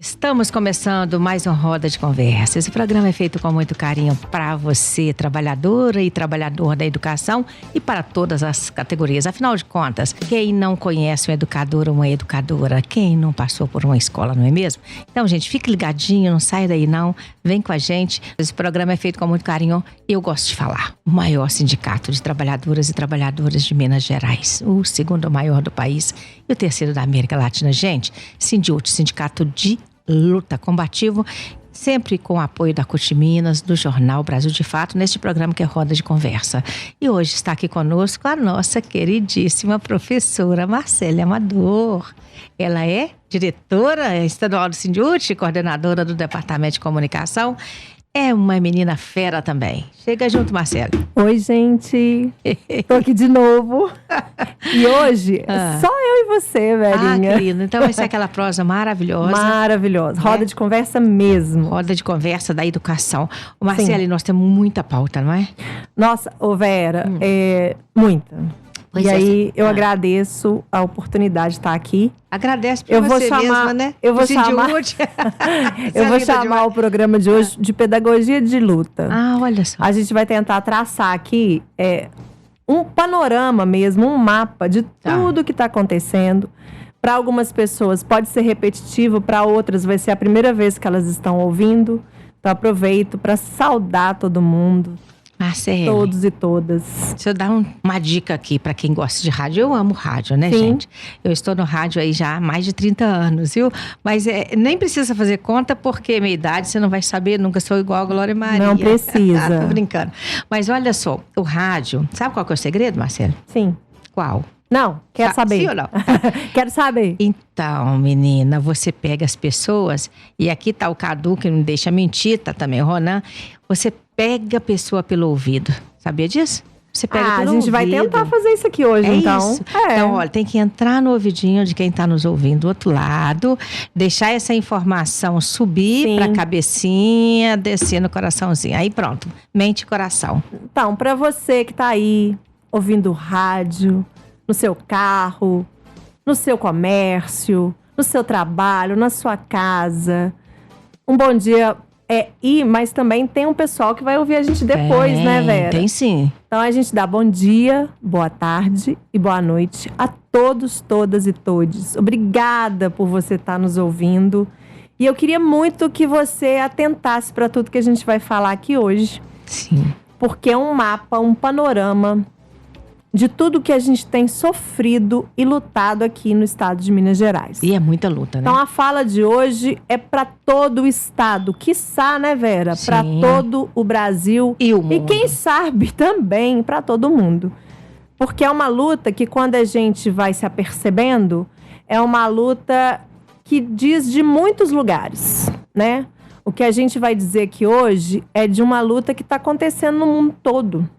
Estamos começando mais uma roda de conversa. Esse programa é feito com muito carinho para você, trabalhadora e trabalhador da educação, e para todas as categorias. Afinal de contas, quem não conhece um educador ou uma educadora? Quem não passou por uma escola, não é mesmo? Então, gente, fique ligadinho, não saia daí não. Vem com a gente. Esse programa é feito com muito carinho. Eu gosto de falar. O maior sindicato de trabalhadoras e trabalhadores de Minas Gerais. O segundo maior do país e o terceiro da América Latina. Gente, Sindiúte, Sindicato de Luta Combativo, sempre com o apoio da CUT Minas, do Jornal Brasil de Fato, neste programa que é Roda de Conversa. E hoje está aqui conosco a nossa queridíssima professora Marcélia Amador. Ela é diretora estadual do Sindiúte, coordenadora do Departamento de Comunicação. É uma menina fera também. Chega junto, Marcélia. Oi, gente. Tô aqui de novo. E hoje, só eu e você, velhinha. Ah, querida. Então vai ser aquela prosa maravilhosa. Maravilhosa. Roda de conversa mesmo. Roda de conversa da educação. Marcélia, nós temos muita pauta, não é? Nossa, Vera, muita. Pois e aí, eu agradeço a oportunidade de estar aqui. Agradece por você mesma, né? Eu vou chamar o programa de hoje de Pedagogia de Luta. Ah, olha só. A gente vai tentar traçar aqui um panorama mesmo, um mapa de tudo que está acontecendo. Para algumas pessoas pode ser repetitivo, para outras vai ser a primeira vez que elas estão ouvindo. Então, aproveito para saudar todo mundo. Marcélia, todos e todas. Deixa eu dar uma dica aqui para quem gosta de rádio. Eu amo rádio, né, gente? Eu estou no rádio aí já há mais de 30 anos, viu? Mas nem precisa fazer conta, porque minha idade você não vai saber, nunca sou igual a Glória Maria. Não precisa. Tô brincando. Mas olha só, o rádio, sabe qual que é o segredo, Marcélia? Sim. Qual? Não, quero saber. Sim ou não? Quero saber. Então, menina, você pega as pessoas, e aqui tá o Cadu, que não deixa mentir, tá também o Ronan. Você pega a pessoa pelo ouvido. Sabia disso? Você pega pelo ouvido. A gente vai tentar fazer isso aqui hoje, então. Isso. Então, olha, tem que entrar no ouvidinho de quem tá nos ouvindo do outro lado, deixar essa informação subir pra cabecinha, descer no coraçãozinho. Aí pronto, mente e coração. Então, pra você que tá aí, ouvindo rádio, no seu carro, no seu comércio, no seu trabalho, na sua casa. Um bom dia mas também tem um pessoal que vai ouvir a gente depois, né, Vera? Tem sim. Então a gente dá bom dia, boa tarde e boa noite a todos, todas e todes. Obrigada por você estar nos ouvindo. E eu queria muito que você atentasse para tudo que a gente vai falar aqui hoje. Sim. Porque é um mapa, um panorama de tudo que a gente tem sofrido e lutado aqui no estado de Minas Gerais. E é muita luta, né? Então, a fala de hoje é para todo o estado, quiçá, né, Vera? Para todo o Brasil. E o mundo. E quem sabe também para todo mundo. Porque é uma luta que, quando a gente vai se apercebendo, é uma luta que diz de muitos lugares, né? O que a gente vai dizer aqui hoje é de uma luta que está acontecendo no mundo todo.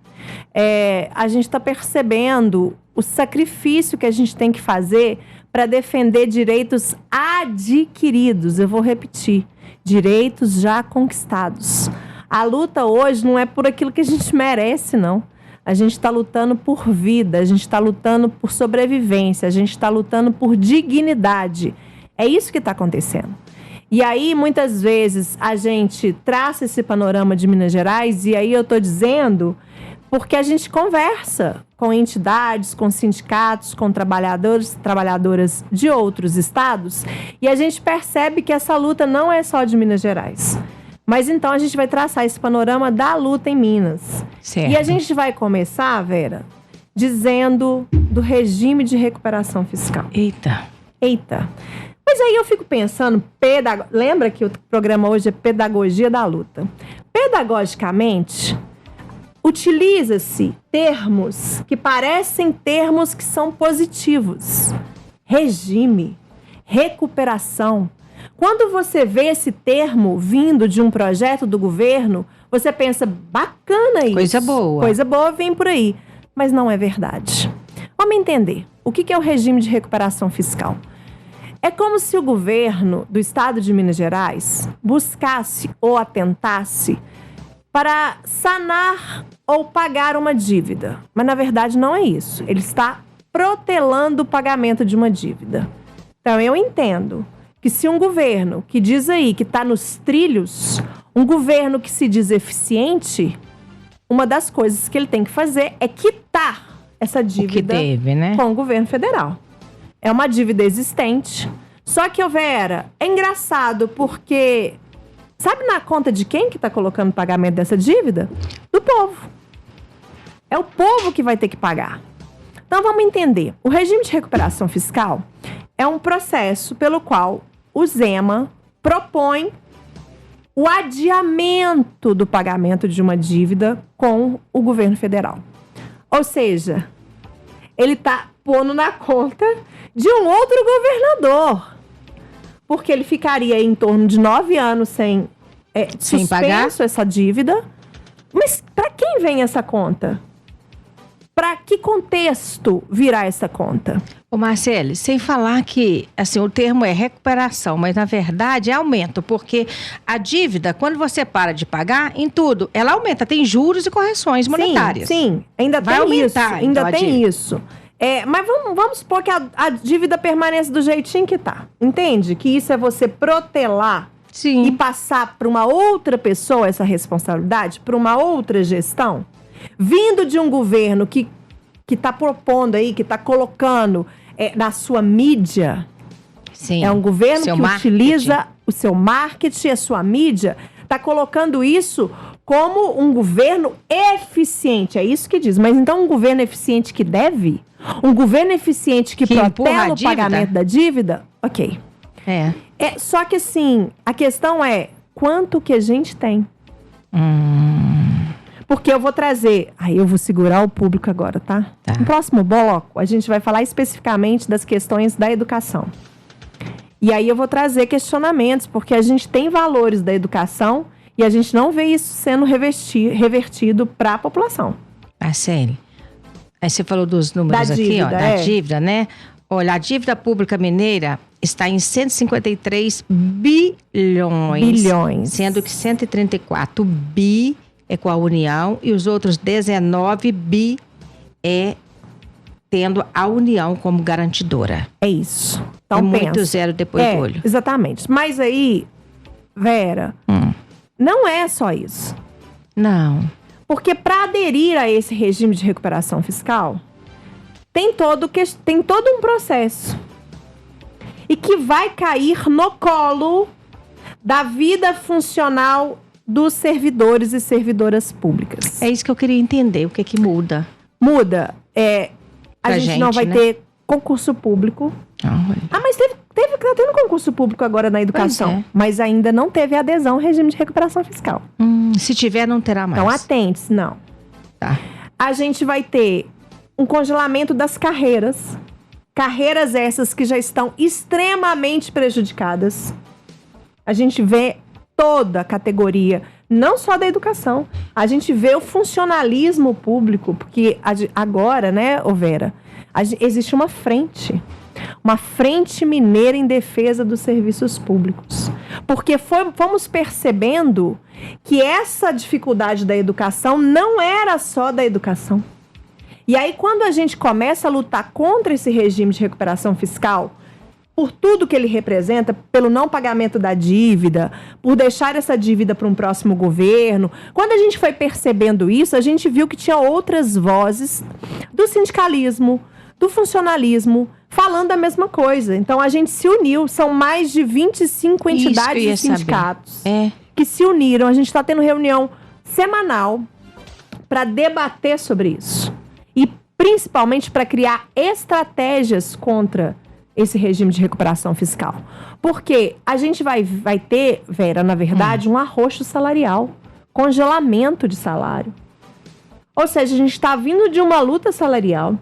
A gente está percebendo o sacrifício que a gente tem que fazer para defender direitos adquiridos. Eu vou repetir, direitos já conquistados. A luta hoje não é por aquilo que a gente merece, não. A gente está lutando por vida, a gente está lutando por sobrevivência, a gente está lutando por dignidade. É isso que está acontecendo. E aí, muitas vezes, a gente traça esse panorama de Minas Gerais, e aí eu estou dizendo porque a gente conversa com entidades, com sindicatos, com trabalhadores, trabalhadoras de outros estados, e a gente percebe que essa luta não é só de Minas Gerais. Mas então a gente vai traçar esse panorama da luta em Minas. Certo. E a gente vai começar, Vera, dizendo do regime de recuperação fiscal. Eita. Mas aí eu fico pensando, lembra que o programa hoje é Pedagogia da Luta. Pedagogicamente, utiliza-se termos que parecem termos que são positivos. Regime, recuperação. Quando você vê esse termo vindo de um projeto do governo, você pensa, bacana isso. Coisa boa. Coisa boa vem por aí. Mas não é verdade. Vamos entender. O que é o regime de recuperação fiscal? É como se o governo do estado de Minas Gerais buscasse ou atentasse para sanar ou pagar uma dívida. Mas, na verdade, não é isso. Ele está protelando o pagamento de uma dívida. Então, eu entendo que se um governo que diz aí que está nos trilhos, um governo que se diz eficiente, uma das coisas que ele tem que fazer é quitar essa dívida que teve, né? com o governo federal. É uma dívida existente. Só que, Vera, é engraçado porque... Sabe na conta de quem que está colocando o pagamento dessa dívida? Do povo. É o povo que vai ter que pagar. Então, vamos entender. O regime de recuperação fiscal é um processo pelo qual o Zema propõe o adiamento do pagamento de uma dívida com o governo federal. Ou seja, ele está pondo na conta de um outro governador. Porque ele ficaria em torno de 9 anos sem pagar essa dívida. Mas para quem vem essa conta? Para que contexto virá essa conta? Ô Marcele, sem falar que assim, o termo é recuperação, mas na verdade é aumento, porque a dívida, quando você para de pagar, em tudo, ela aumenta, tem juros e correções monetárias. Sim, ainda vai tem aumentar, isso. Ainda então, tem isso. Mas vamos supor que a dívida permaneça do jeitinho que tá. Entende? Que isso é você protelar Sim. e passar para uma outra pessoa essa responsabilidade, para uma outra gestão, vindo de um governo que está propondo aí, que está colocando na sua mídia. Sim. É um governo que marketing. utiliza o seu marketing, a sua mídia, está colocando isso como um governo eficiente. É isso que diz. Mas então um governo eficiente que deve? Um governo eficiente que protela o pagamento da dívida? Ok. Só que assim, a questão é quanto que a gente tem. Porque eu vou trazer... Aí eu vou segurar o público agora, tá? No próximo bloco, a gente vai falar especificamente das questões da educação. E aí eu vou trazer questionamentos, porque a gente tem valores da educação e a gente não vê isso sendo revertido para a população. Marcele, aí você falou dos números da dívida, da dívida, né? Olha, a dívida pública mineira está em 153 bilhões. Sendo que 134 bi é com a União e os outros 19 bi é tendo a União como garantidora. É isso. Então, muito zero depois do olho. Exatamente. Mas aí, Vera, não é só isso. Não. Porque para aderir a esse regime de recuperação fiscal, tem todo um processo. E que vai cair no colo da vida funcional dos servidores e servidoras públicas. É isso que eu queria entender, o que muda. Muda. A gente não vai ter concurso público. Mas tá tendo concurso público agora na educação. Mas ainda não teve adesão ao regime de recuperação fiscal. Se tiver, não terá mais. Então, atente-se, não. Tá. A gente vai ter um congelamento das carreiras. Carreiras essas que já estão extremamente prejudicadas. A gente vê toda a categoria, não só da educação. A gente vê o funcionalismo público, porque agora, né, Vera, existe uma frente mineira em defesa dos serviços públicos. Porque fomos percebendo que essa dificuldade da educação não era só da educação. E aí, quando a gente começa a lutar contra esse regime de recuperação fiscal, por tudo que ele representa, pelo não pagamento da dívida, por deixar essa dívida para um próximo governo. Quando a gente foi percebendo isso, a gente viu que tinha outras vozes do sindicalismo, do funcionalismo, falando a mesma coisa. Então, a gente se uniu. São mais de 25 entidades e sindicatos que se uniram. A gente está tendo reunião semanal para debater sobre isso. E, principalmente, para criar estratégias contra esse regime de recuperação fiscal. Porque a gente vai ter, Vera, na verdade, um arroxo salarial, congelamento de salário. Ou seja, a gente está vindo de uma luta salarial.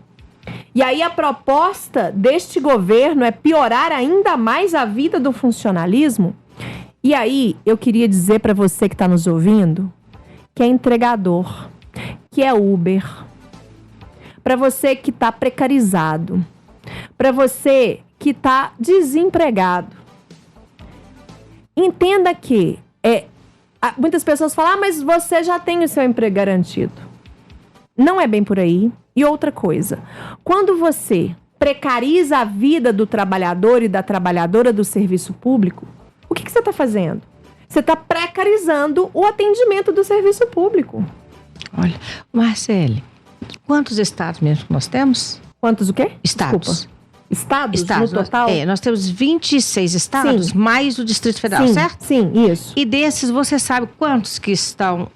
E aí a proposta deste governo é piorar ainda mais a vida do funcionalismo. E aí eu queria dizer para você que está nos ouvindo, que é entregador, que é Uber, para você que está precarizado, para você que está desempregado. Entenda que muitas pessoas falam, mas você já tem o seu emprego garantido. Não é bem por aí. E outra coisa, quando você precariza a vida do trabalhador e da trabalhadora do serviço público, o que você está fazendo? Você está precarizando o atendimento do serviço público. Olha, Marcele, quantos estados mesmo que nós temos? Quantos o quê? Estados. Desculpa. Estados no total? Nós temos 26 estados, Sim. mais o Distrito Federal, Sim, certo? sim, isso. E desses, você sabe quantos que estão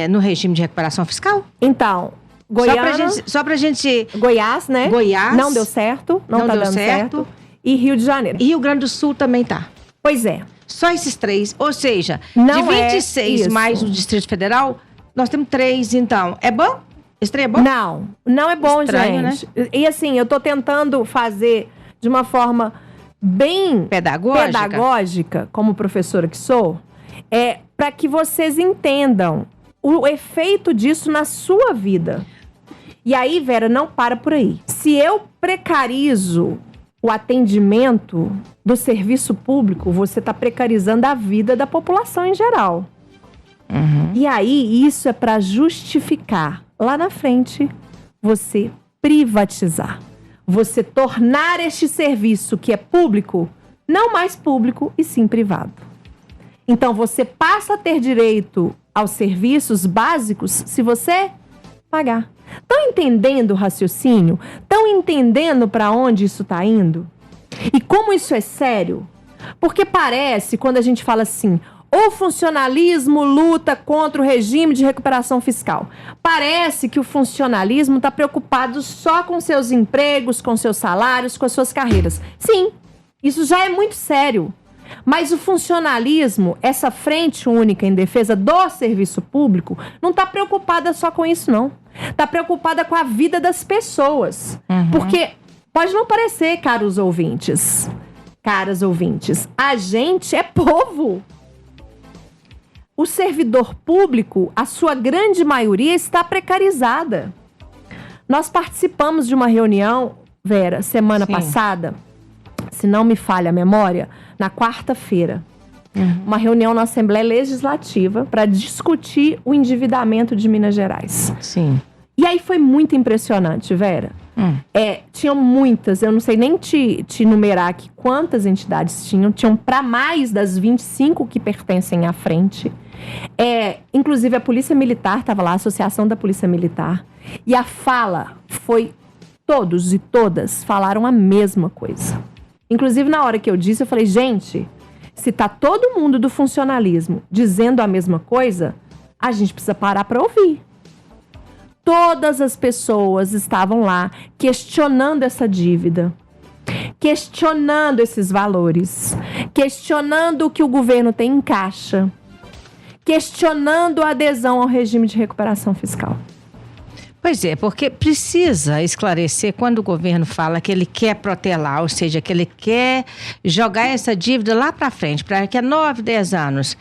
no regime de recuperação fiscal? Então, Goiás, Só pra gente... Goiás, né? Goiás. Não deu certo, não tá deu dando certo. E Rio de Janeiro. E Rio Grande do Sul também tá. Pois é. Só esses 3. Ou seja, Não de é 26 isso. mais o Distrito Federal, nós temos 3, então. É bom? Esse trem é bom? Não é bom, Estranho, gente. E assim, eu tô tentando fazer de uma forma bem pedagógica, como professora que sou, para que vocês entendam o efeito disso na sua vida. E aí, Vera, não para por aí. Se eu precarizo o atendimento do serviço público, você está precarizando a vida da população em geral. Uhum. E aí, isso é para justificar, lá na frente, você privatizar. Você tornar este serviço que é público, não mais público e sim privado. Então, você passa a ter direito aos serviços básicos se você pagar. Estão entendendo o raciocínio? Estão entendendo para onde isso está indo? E como isso é sério? Porque parece, quando a gente fala assim, o funcionalismo luta contra o regime de recuperação fiscal. Parece que o funcionalismo está preocupado só com seus empregos, com seus salários, com as suas carreiras. Sim, isso já é muito sério. Mas o funcionalismo, essa frente única em defesa do serviço público, não está preocupada só com isso, não. Está preocupada com a vida das pessoas. Uhum. Porque pode não parecer, caros ouvintes, caras ouvintes, a gente é povo. O servidor público, a sua grande maioria, está precarizada. Nós participamos de uma reunião, Vera, semana passada, se não me falha a memória, na quarta-feira. Uma reunião na Assembleia Legislativa para discutir o endividamento de Minas Gerais. Sim. E aí foi muito impressionante, Vera. Tinham muitas, eu não sei nem te numerar aqui quantas entidades tinham. Tinham para mais das 25 que pertencem à frente. Inclusive a Polícia Militar estava lá, a Associação da Polícia Militar. E a fala foi, todos e todas falaram a mesma coisa. Inclusive na hora que eu disse, eu falei, gente, se tá todo mundo do funcionalismo dizendo a mesma coisa, a gente precisa parar para ouvir. Todas as pessoas estavam lá questionando essa dívida, questionando esses valores, questionando o que o governo tem em caixa, questionando a adesão ao regime de recuperação fiscal. Pois é, porque precisa esclarecer quando o governo fala que ele quer protelar, ou seja, que ele quer jogar essa dívida lá para frente, para daqui a 9, 10 anos.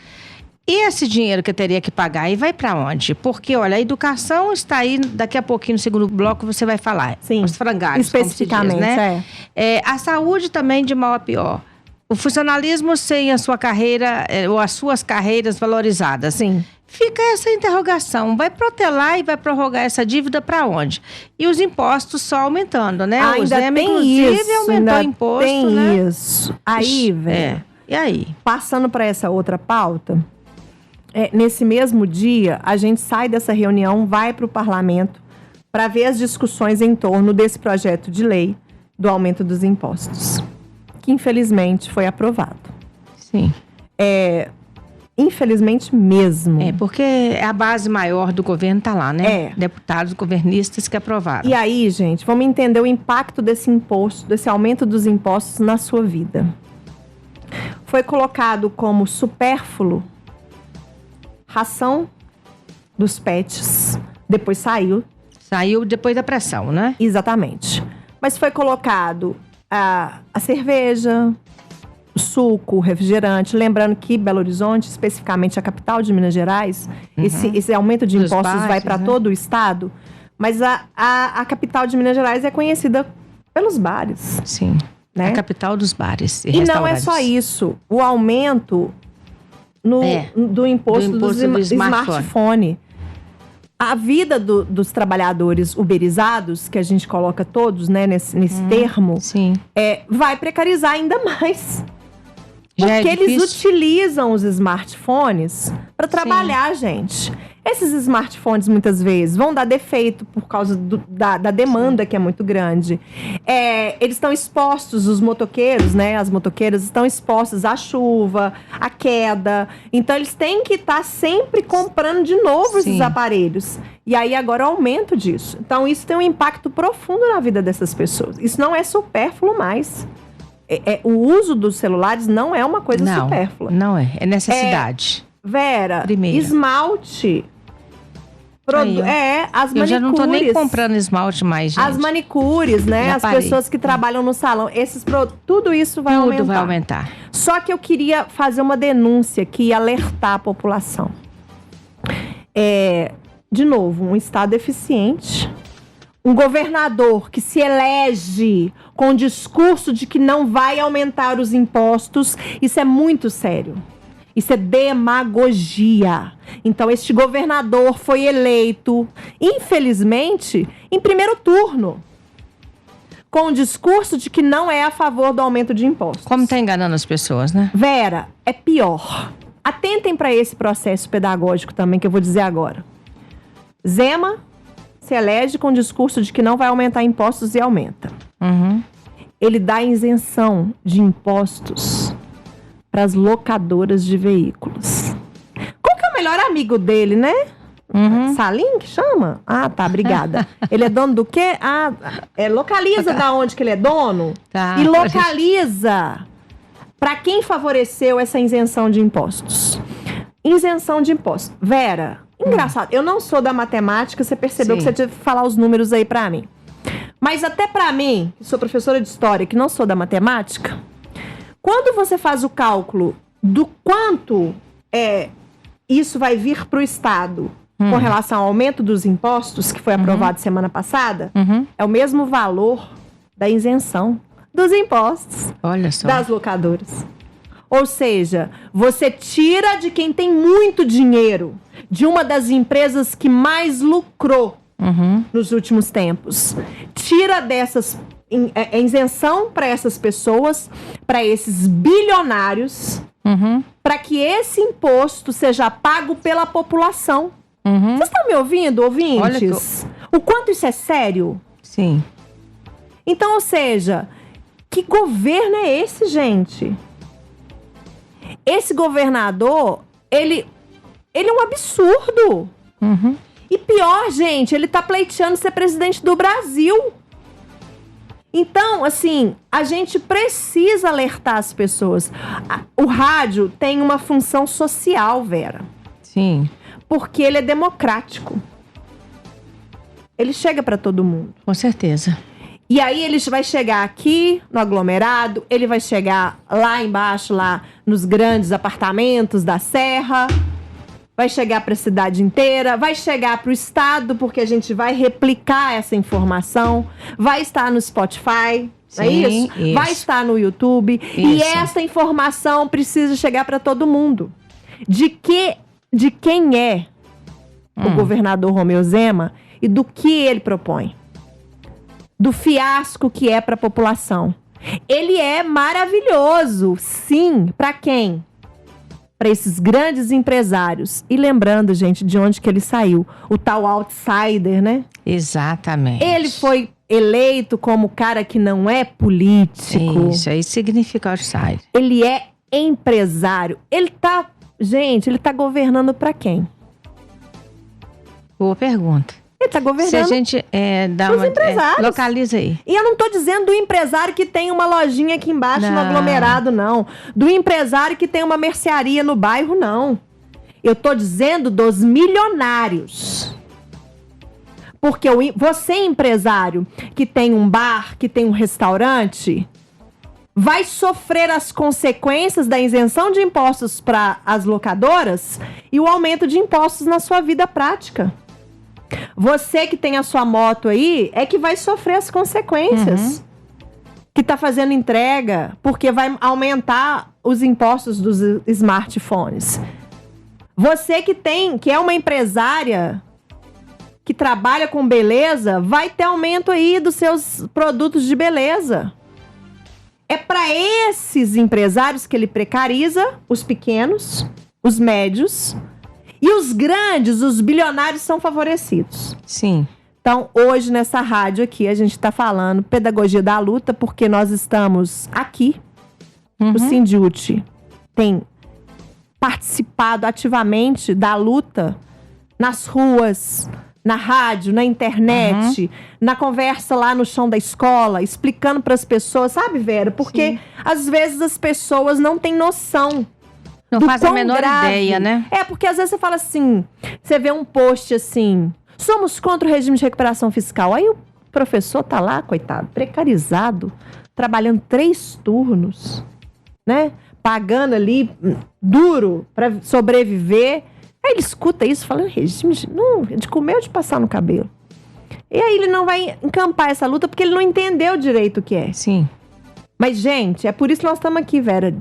E esse dinheiro que eu teria que pagar, e vai para onde? Porque, olha, a educação está aí, daqui a pouquinho, no segundo bloco, você vai falar. Sim, os frangalhos, especificamente, como se diz, né? A saúde também de mal a pior. O funcionalismo sem a sua carreira, ou as suas carreiras valorizadas. Sim. Fica essa interrogação, vai protelar e vai prorrogar essa dívida para onde? E os impostos só aumentando, né? Ainda o Zema, tem inclusive, isso, aumentou ainda o imposto, tem né? Isso. Aí, velho. E aí? Passando para essa outra pauta, nesse mesmo dia, a gente sai dessa reunião, vai para o parlamento para ver as discussões em torno desse projeto de lei do aumento dos impostos, que infelizmente foi aprovado. Sim. Infelizmente mesmo. Porque a base maior do governo está lá, né? Deputados governistas que aprovaram. E aí, gente, vamos entender o impacto desse imposto, desse aumento dos impostos na sua vida. Foi colocado como supérfluo ração dos pets. Depois saiu. Saiu depois da pressão, né? Exatamente. Mas foi colocado a cerveja, o suco, o refrigerante. Lembrando que Belo Horizonte, especificamente a capital de Minas Gerais, esse aumento de impostos bares, vai para todo o estado. Mas a capital de Minas Gerais é conhecida pelos bares. Sim. Né? A capital dos bares e não é só isso. O aumento do imposto do smartphone. a vida dos trabalhadores uberizados, que a gente coloca todos, né, nesse termo, Sim. vai precarizar ainda mais. Já Porque é eles difícil. utilizam os smartphones para trabalhar, gente. Esses smartphones, muitas vezes, vão dar defeito por causa da demanda, que é muito grande. Eles estão expostos, os motoqueiros, né? As motoqueiras estão expostas à chuva, à queda. Então, eles têm que estar sempre comprando de novo esses Sim. aparelhos. E aí, agora, o aumento disso. Então, isso tem um impacto profundo na vida dessas pessoas. Isso não é supérfluo mais. O uso dos celulares não é uma coisa supérflua. Não é. É necessidade. Vera, Primeira. esmalte. Aí, ó. As manicures. Eu já não tô nem comprando esmalte mais, gente. As manicures, né? Já As parei. pessoas que trabalham no salão. Tudo isso vai aumentar. Tudo vai aumentar. Só que eu queria fazer uma denúncia aqui e alertar a população. De novo, um Estado eficiente. Um governador que se elege com o discurso de que não vai aumentar os impostos. Isso é muito sério. Isso é demagogia. Então, este governador foi eleito, infelizmente, em primeiro turno, com o discurso de que não é a favor do aumento de impostos. Como tá enganando as pessoas, né? Vera, é pior. Atentem para esse processo pedagógico também, que eu vou dizer agora. Zema se elege com o discurso de que não vai aumentar impostos e aumenta. Uhum. Ele dá isenção de impostos para as locadoras de veículos. Qual que é o melhor amigo dele, né? Uhum. Salim, que chama? Ah, tá, obrigada. Ele é dono do quê? Localiza da onde que ele é dono Tá. e localiza para quem favoreceu essa isenção de impostos. Isenção de impostos. Vera, engraçado, eu não sou da matemática, você percebeu que você teve que falar os números aí para mim. Mas até para mim, que sou professora de história, que não sou da matemática, quando você faz o cálculo do quanto isso vai vir para o Estado com relação ao aumento dos impostos, que foi aprovado semana passada, é o mesmo valor da isenção dos impostos. Olha só. Das locadoras. Ou seja, você tira de quem tem muito dinheiro, de uma das empresas que mais lucrou nos últimos tempos. Tira dessas isenção para essas pessoas, para esses bilionários, para que esse imposto seja pago pela população. Vocês estão me ouvindo, ouvintes? O quanto isso é sério? Sim. Então, ou seja, que governo é esse, gente? Esse governador, ele é um absurdo. E pior, gente, ele tá pleiteando ser presidente do Brasil. Então, assim, a gente precisa alertar as pessoas. O rádio tem uma função social, Vera. Sim. Porque ele é democrático. Ele chega para todo mundo. Com certeza. E aí ele vai chegar aqui no aglomerado, ele vai chegar lá embaixo, lá nos grandes apartamentos da Serra, vai chegar para a cidade inteira, vai chegar para o estado, porque a gente vai replicar essa informação, vai estar no Spotify, não é isso? Vai estar no YouTube. E essa informação precisa chegar para todo mundo. De quem é o governador Romeu Zema e do que ele propõe. Do fiasco que é para a população. Ele é maravilhoso, sim. Para quem? Para esses grandes empresários. E lembrando, gente, de onde que ele saiu. O tal outsider, né? Exatamente. Ele foi eleito como cara que não é político. Isso aí significa outsider. Ele é empresário. Gente, ele tá governando para quem? Boa pergunta. Ele tá governando. Se a gente dá os empresários. localiza aí. E eu não tô dizendo do empresário que tem uma lojinha aqui embaixo no aglomerado, não. Do empresário que tem uma mercearia no bairro, não. Eu tô dizendo dos milionários. Porque você, empresário, que tem um bar, que tem um restaurante, vai sofrer as consequências da isenção de impostos para as locadoras e o aumento de impostos na sua vida prática. Você que tem a sua moto aí é que vai sofrer as consequências. Que tá fazendo entrega, porque vai aumentar os impostos dos smartphones. Você que é uma empresária que trabalha com beleza vai ter aumento aí dos seus produtos de beleza. É para esses empresários que ele precariza, os pequenos, os médios, e os grandes, os bilionários são favorecidos. Sim. Então, hoje nessa rádio aqui, a gente está falando Pedagogia da Luta, porque nós estamos aqui. O Sindiúti tem participado ativamente da luta nas ruas, na rádio, na internet, na conversa lá no chão da escola, explicando para as pessoas, sabe, Vera? Porque às vezes as pessoas não têm noção. Não faz a menor ideia, né? É, porque às vezes você fala assim, você vê um post assim, somos contra o regime de recuperação fiscal. Aí o professor tá lá, coitado, precarizado, trabalhando 3 turnos, né? Pagando ali duro para sobreviver. Aí ele escuta isso, falando regime de comer ou de passar no cabelo. E aí ele não vai encampar essa luta porque ele não entendeu direito o que é. Sim. Mas, gente, é por isso que nós estamos aqui, Vera,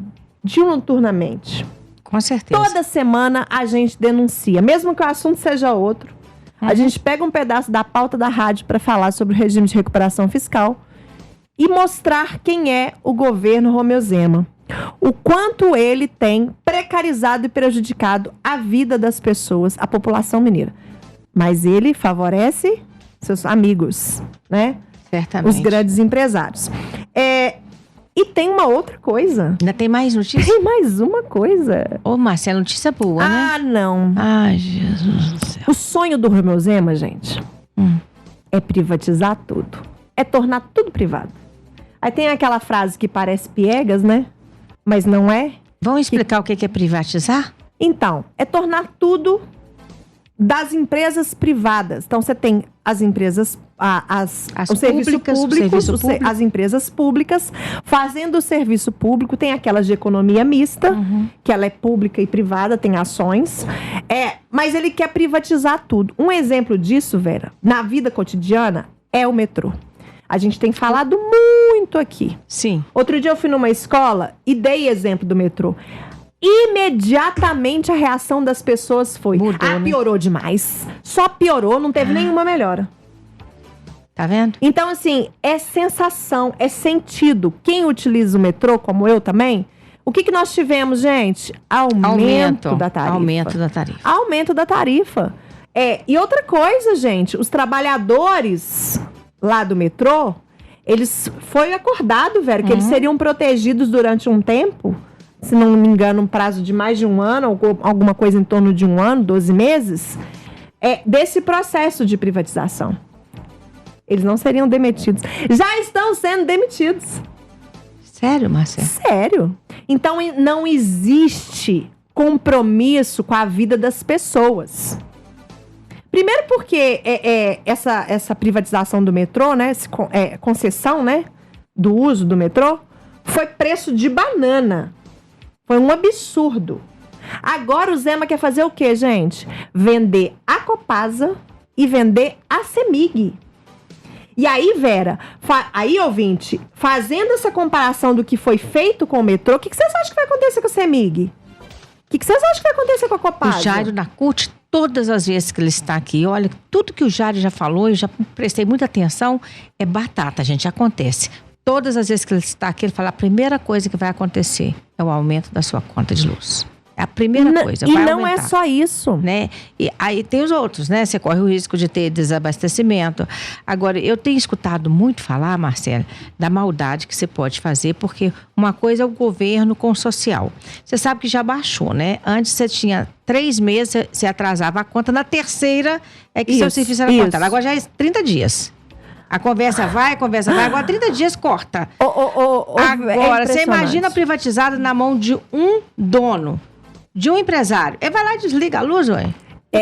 diuturnamente. Com certeza. Toda semana a gente denuncia, mesmo que o assunto seja outro. A gente pega um pedaço da pauta da rádio para falar sobre o regime de recuperação fiscal e mostrar quem é o governo Romeu Zema. O quanto ele tem precarizado e prejudicado a vida das pessoas, a população mineira. Mas ele favorece seus amigos, né? Certamente. Os grandes empresários. E tem uma outra coisa. Ainda tem mais notícia? Tem mais uma coisa. Ô, Marcelo, notícia boa, né? Ah, não. Ai, Jesus do céu. O sonho do Romeu Zema, gente, é privatizar tudo. É tornar tudo privado. Aí tem aquela frase que parece piegas, né? Mas não é. Vamos explicar o que é privatizar? Então, é tornar tudo das empresas privadas. Então, você tem as empresas, o serviço público, as empresas públicas fazendo o serviço público. Tem aquelas de economia mista, que ela é pública e privada, tem ações. Mas ele quer privatizar tudo. Um exemplo disso, Vera, na vida cotidiana, é o metrô. A gente tem falado muito aqui. Sim. Outro dia eu fui numa escola e dei exemplo do metrô. Imediatamente a reação das pessoas foi: mudou, piorou demais. Só piorou, não teve nenhuma melhora. Tá vendo? Então, assim, é sensação, é sentido. Quem utiliza o metrô, como eu também, o que nós tivemos, gente? Aumento da tarifa. Aumento da tarifa. Aumento da tarifa. E outra coisa, gente, os trabalhadores lá do metrô, foi acordado, velho, que eles seriam protegidos durante um tempo, se não me engano, um prazo de mais de um ano, ou alguma coisa em torno de 1 ano, 12 meses, desse processo de privatização. Eles não seriam demitidos. Já estão sendo demitidos. Sério, Marcelo? Sério. Então, não existe compromisso com a vida das pessoas. Primeiro porque essa privatização do metrô, né, concessão, né, do uso do metrô, foi preço de banana. Foi um absurdo. Agora o Zema quer fazer o quê, gente? Vender a Copasa e vender a CEMIG. E aí, Vera, ouvinte, fazendo essa comparação do que foi feito com o metrô, o que vocês acham que vai acontecer com a CEMIG? O que vocês acham que vai acontecer com a Copasa? O Jairo da CUT, todas as vezes que ele está aqui, olha, tudo que o Jairo já falou, eu já prestei muita atenção, é batata, gente, acontece. Todas as vezes que ele está aqui, ele fala, a primeira coisa que vai acontecer é o aumento da sua conta de luz. É a primeira coisa, vai aumentar. E não é só isso. Né? E aí tem os outros, né? Você corre o risco de ter desabastecimento. Agora, eu tenho escutado muito falar, Marcela, da maldade que você pode fazer, porque uma coisa é o governo com o social. Você sabe que já baixou, né? Antes você tinha 3 meses, você atrasava a conta, na terceira é que seu serviço era cortado. Agora já é 30 dias. A conversa vai, agora 30 dias corta. Agora, você imagina privatizada na mão de um dono, de um empresário. Ele vai lá e desliga a luz, ué.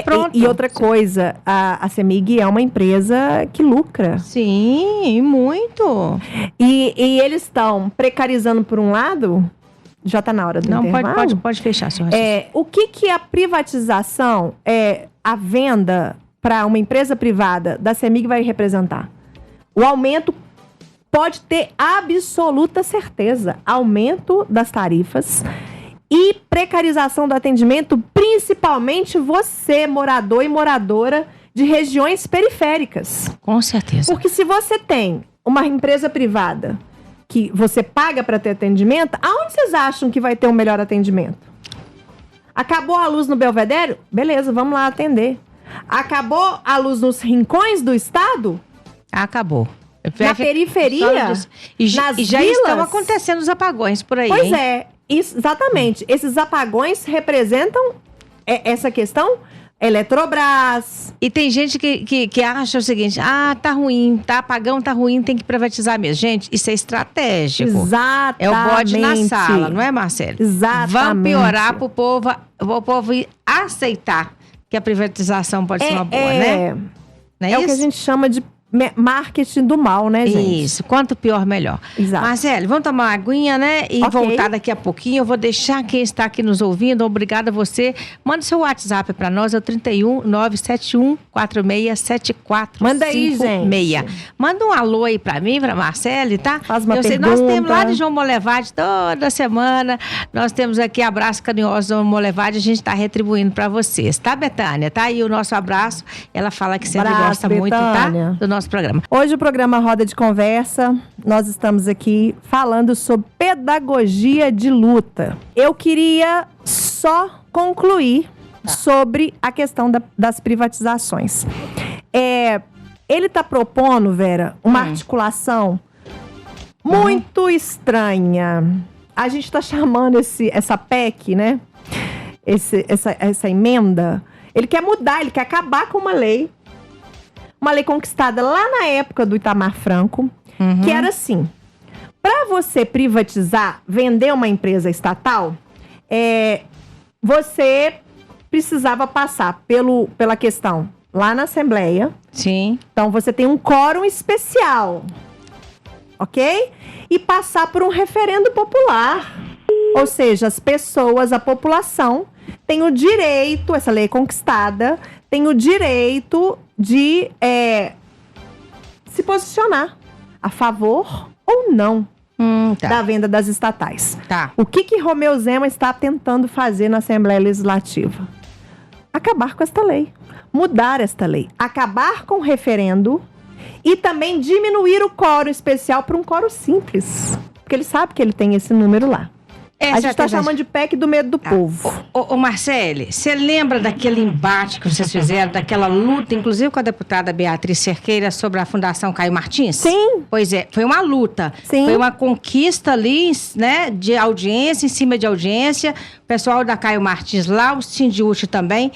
Pronto. E outra coisa, a CEMIG é uma empresa que lucra. Sim, muito. E eles estão precarizando por um lado, já está na hora do intervalo. Não, pode fechar, senhor. O que a privatização, a venda para uma empresa privada da CEMIG vai representar? O aumento, pode ter absoluta certeza, aumento das tarifas e precarização do atendimento, principalmente você, morador e moradora de regiões periféricas. Com certeza. Porque se você tem uma empresa privada que você paga para ter atendimento, aonde vocês acham que vai ter um melhor atendimento? Acabou a luz no Belvedere? Beleza, vamos lá atender. Acabou a luz nos rincões do estado? Acabou. Na periferia? E já vilas? estão acontecendo os apagões por aí, Pois hein? é, exatamente. Esses apagões representam essa questão Eletrobras. E tem gente que acha o seguinte, tá ruim, apagão tá ruim, tem que privatizar mesmo. Gente, isso é estratégico. Exatamente. É o bode na sala, não é, Marcelo? Exatamente. Vamos piorar pro o povo aceitar que a privatização pode ser uma boa, né? Não é o que a gente chama de marketing do mal, né, gente? Isso, quanto pior, melhor. Exato. Marcelo, vamos tomar uma aguinha, né? E voltar daqui a pouquinho. Eu vou deixar quem está aqui nos ouvindo. Obrigada a você. Manda seu WhatsApp para nós, é o 31 971 467456. Manda aí, gente. Manda um alô aí para mim, para Marcele, tá? Faz uma pergunta. Nós temos lá de João Molevade toda semana. Nós temos aqui abraço carinhoso do João Molevade. A gente está retribuindo para vocês, tá, Betânia? Tá aí o nosso abraço. Ela fala que sempre gosta muito, tá? Do nosso programa. Hoje o programa Roda de Conversa, nós estamos aqui falando sobre pedagogia de luta. Eu queria só concluir sobre a questão das privatizações. Ele está propondo, Vera, uma articulação muito estranha. A gente está chamando essa PEC, né? Essa emenda. Ele quer mudar, ele quer acabar com uma lei conquistada lá na época do Itamar Franco, que era assim: para você privatizar, vender uma empresa estatal, você precisava passar pela questão lá na Assembleia. Sim. Então, você tem um quórum especial, ok? E passar por um referendo popular. Ou seja, as pessoas, a população, tem o direito, essa lei conquistada, tem o direito de se posicionar a favor ou não da venda das estatais. Tá. O que Romeu Zema está tentando fazer na Assembleia Legislativa? Acabar com esta lei. Mudar esta lei. Acabar com o referendo e também diminuir o quórum especial para um quórum simples. Porque ele sabe que ele tem esse número lá. A gente está chamando de PEC do medo do povo. Ô Marcele, você lembra daquele embate que vocês fizeram, daquela luta, inclusive com a deputada Beatriz Cerqueira, sobre a Fundação Caio Martins? Sim. Pois é, foi uma luta. Sim. Foi uma conquista ali, né, de audiência, em cima de audiência. O pessoal da Caio Martins lá, o Sindiúti também.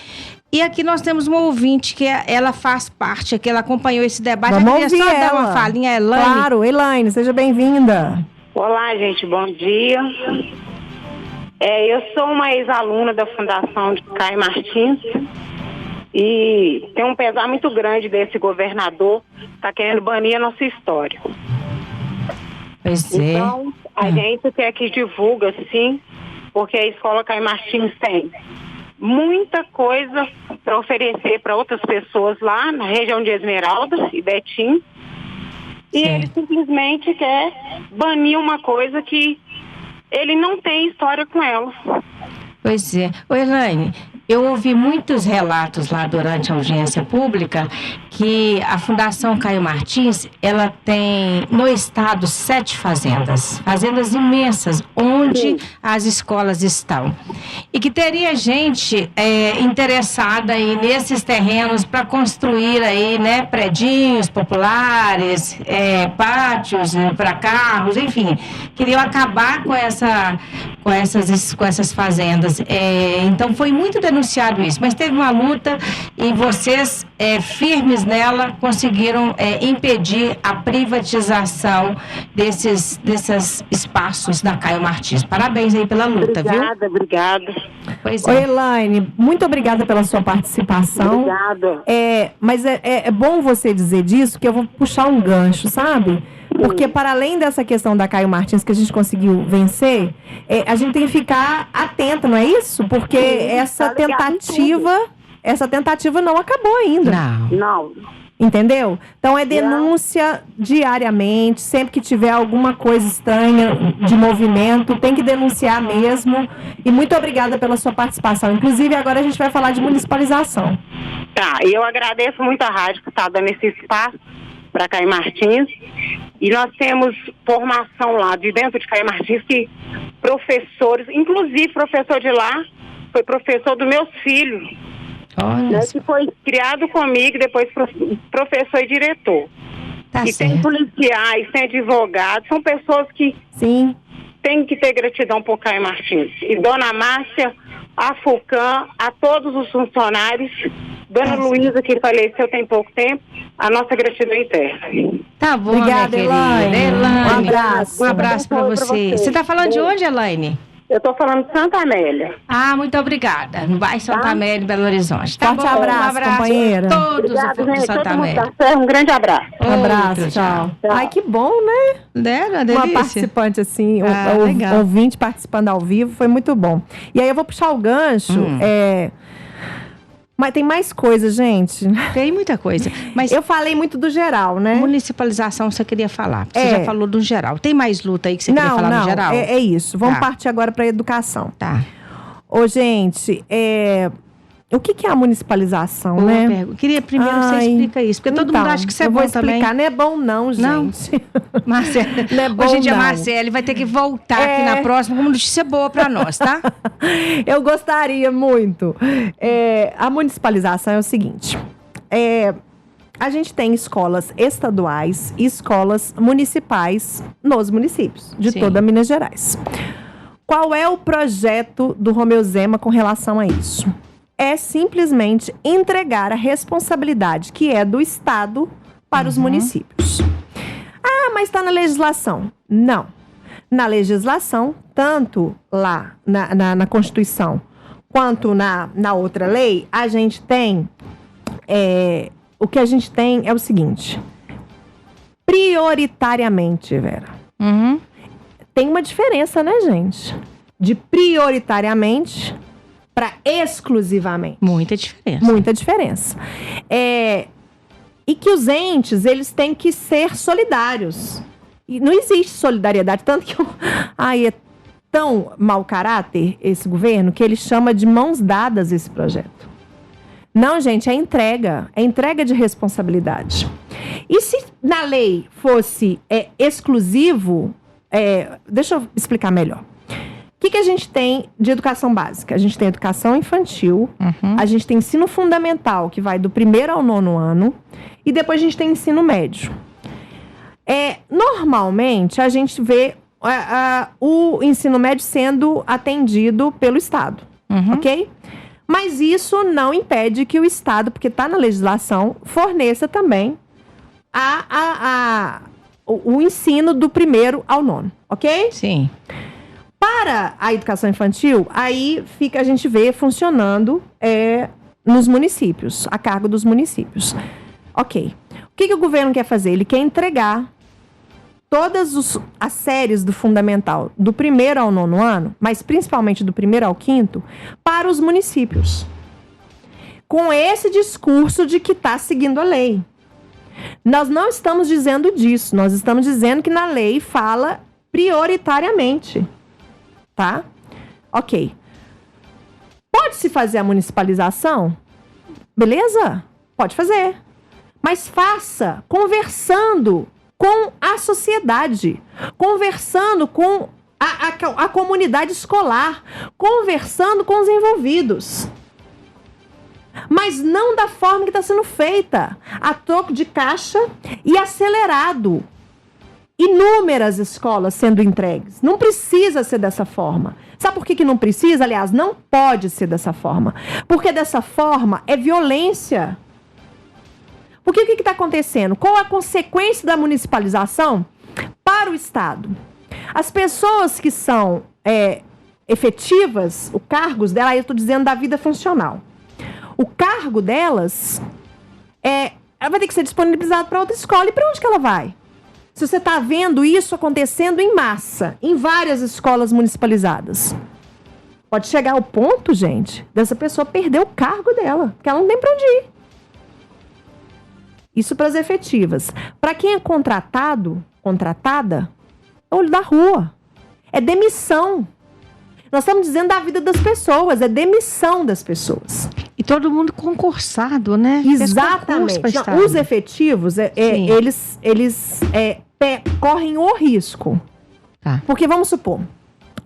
E aqui nós temos uma ouvinte que ela faz parte, que ela acompanhou esse debate. Vamos eu queria ouvir só dar ela. uma falinha, Elaine. Claro, Elaine, seja bem-vinda. Olá, gente, bom dia. Eu sou uma ex-aluna da Fundação de Caio Martins e tem um pesar muito grande desse governador que está querendo banir a nossa história. Pois é. Então, a gente quer que divulga, sim, porque a Escola Caio Martins tem muita coisa para oferecer para outras pessoas lá na região de Esmeralda e Betim. E ele simplesmente quer banir uma coisa que ele não tem história com ela. Pois é. Ô, Elaine, eu ouvi muitos relatos lá durante a audiência pública que a Fundação Caio Martins, ela tem no estado 7 fazendas imensas, onde as escolas estão. E que teria gente interessada aí nesses terrenos para construir aí, né, predinhos populares, pátios para carros, enfim. Queriam acabar com essas fazendas. Então foi muito denunciado isso, mas teve uma luta e vocês, firmes nela, conseguiram impedir a privatização desses espaços da Caio Martins. Parabéns aí pela luta, Obrigada. Pois Oi, Elaine, muito obrigada pela sua participação. Obrigada. Mas é bom você dizer disso, que eu vou puxar um gancho, sabe? Porque para além dessa questão da Caio Martins que a gente conseguiu vencer, a gente tem que ficar atento, não é isso? Porque essa tentativa não acabou ainda. Não. Entendeu? Então é denúncia diariamente, sempre que tiver alguma coisa estranha de movimento, tem que denunciar mesmo. E muito obrigada pela sua participação. Inclusive agora a gente vai falar de municipalização. Tá, e eu agradeço muito a rádio por estar dando esse espaço para Caio Martins. E nós temos formação lá de dentro de Caio Martins que professores, inclusive professor de lá, foi professor dos meus filhos, né, que foi criado comigo, depois professor e diretor. Tá e certo. tem policiais, tem advogados, são pessoas que Sim. têm que ter gratidão por Caio Martins. E Dona Márcia, a Fulcan, a todos os funcionários, Dona Luísa, que faleceu tem pouco tempo, a nossa gratidão eterna. Tá bom, Obrigada, minha querida. Elaine. Elaine, Um abraço. Um abraço pra você. Você tá falando de onde, Elaine? Eu estou falando de Santa Amélia. Ah, muito obrigada. No bairro Santa Amélia, em Belo Horizonte. Tá Forte bom, abraço, um abraço companheira. pra todos Obrigada, do gente. Santa Todo mundo Amélia. tá certo. Um grande abraço. Abraço, Outro, tchau. tchau. Ai, que bom, né? Né? Uma Uma delícia. participante assim, Legal. ouvinte participando ao vivo, foi muito bom. E aí eu vou puxar o gancho. Mas tem mais coisa, gente. Tem muita coisa. Mas Eu falei muito do geral, né? municipalização você queria falar. Você já falou do geral. Tem mais luta aí que você queria Não, falar não, no geral? é isso. Vamos Tá. partir agora para a educação. Tá. Ô, gente, o que é a municipalização, Boa né? pergunta. Queria primeiro que você Ai, explica isso, porque todo mundo então, acha que isso é eu bom vou explicar. também. Não é bom não, Não? gente. Marcelo, Não é bom, hoje em dia, não. Marcelo vai ter que voltar aqui na próxima como notícia boa pra nós, tá? Eu gostaria muito. A municipalização é o seguinte. A gente tem escolas estaduais e escolas municipais nos municípios de Sim. toda Minas Gerais. Qual é o projeto do Romeu Zema com relação a isso? É simplesmente entregar a responsabilidade que é do Estado para os municípios. Ah, mas está na legislação. Não. Na legislação, tanto lá na Constituição quanto na outra lei, a gente tem... o que a gente tem é o seguinte. Prioritariamente, Vera. Uhum. Tem uma diferença, né, gente? De prioritariamente para exclusivamente. Muita diferença. Muita diferença. E que os entes, eles têm que ser solidários. E não existe solidariedade. Tanto que é tão mau caráter esse governo que ele chama de mãos dadas esse projeto. Não, gente, é entrega de responsabilidade. E se na lei fosse exclusivo, deixa eu explicar melhor. O que a gente tem de educação básica? A gente tem educação infantil, a gente tem ensino fundamental, que vai do 1º ao 9º ano, e depois a gente tem ensino médio. Normalmente, a gente vê o ensino médio sendo atendido pelo Estado, ok? Mas isso não impede que o Estado, porque está na legislação, forneça também o ensino do 1º ao 9º, ok? Sim. Para a educação infantil, aí a gente vê funcionando nos municípios, a cargo dos municípios. Ok. O que o governo quer fazer? Ele quer entregar todas as séries do fundamental, do 1º ao 9º ano, mas principalmente do 1º ao 5º, para os municípios. Com esse discurso de que está seguindo a lei. Nós não estamos dizendo disso, nós estamos dizendo que na lei fala prioritariamente. Tá? Ok. Pode-se fazer a municipalização? Beleza? Pode fazer. Mas faça conversando com a sociedade, conversando com a comunidade escolar, conversando com os envolvidos. Mas não da forma que está sendo feita, a troco de caixa e acelerado. Inúmeras escolas sendo entregues. Não precisa ser dessa forma. Sabe por que não precisa? Aliás, não pode ser dessa forma. Porque dessa forma é violência. Porque o que está acontecendo? Qual a consequência da municipalização para o Estado? As pessoas que são efetivas, os cargos dela, aí eu estou dizendo da vida funcional. O cargo delas ela vai ter que ser disponibilizado para outra escola. E para onde que ela vai? Se você está vendo isso acontecendo em massa, em várias escolas municipalizadas, pode chegar ao ponto, gente, dessa pessoa perder o cargo dela, porque ela não tem para onde ir. Isso para as efetivas. Para quem é contratada, é olho da rua. É demissão. Nós estamos dizendo da vida das pessoas, é demissão das pessoas. E todo mundo concursado, né? Exatamente. Não, os efetivos, eles correm o risco. Tá. Porque vamos supor...